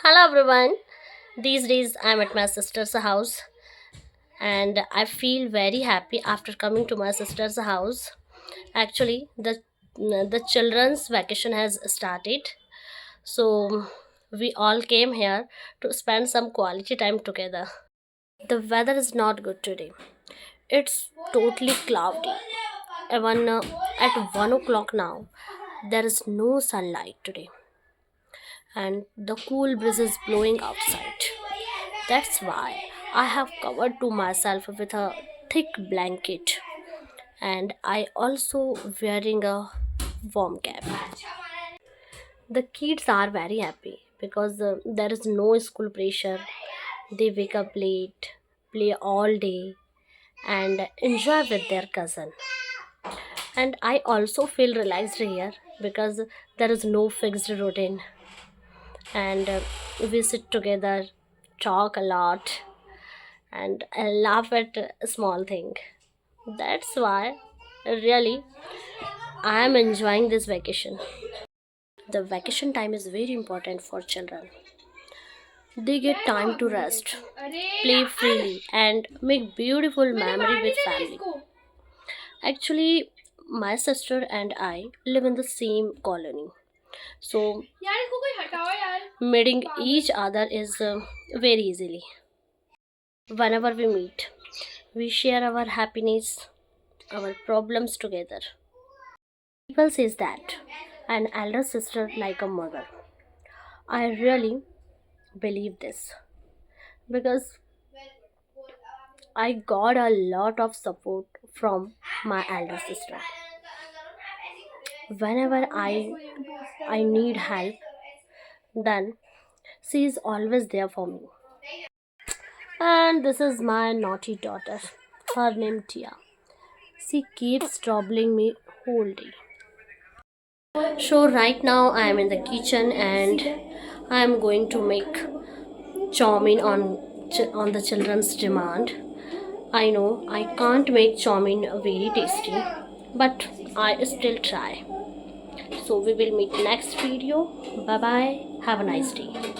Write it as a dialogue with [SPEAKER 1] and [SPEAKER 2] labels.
[SPEAKER 1] Hello everyone. These days I'm at my sister's house and I feel very happy after coming to my sister's house. Actually, the children's vacation has started. So we all came here to spend some quality time together. The weather is not good today. It's totally cloudy. Even at 1 o'clock now, there is no sunlight today and the cool breeze is blowing outside. That's why I have covered to myself with a thick blanket and I also wearing a warm cap. The kids are very happy because there is no school pressure. They wake up late, play all day and enjoy with their cousin. And I also feel relaxed here because there is no fixed routine and we sit together, talk a lot and laugh at a small thing. That's why really I am enjoying this vacation. The vacation time is very important for children. They get time to rest, play freely and make beautiful memory with family. Actually, my sister and I live in the same colony. So meeting each other is very easily. Whenever we meet, we share our happiness, our problems together. People says that an elder sister like a mother. I really believe this because I got a lot of support from my elder sister. Whenever I need help, then she is always there for me. And this is my naughty daughter. Her name Tia. She keeps troubling me whole day. So right now I am in the kitchen and I am going to make chow mein on the children's demand. I know I can't make chow mein very tasty, but I still try. So we will meet next video. Bye bye. Have a nice day.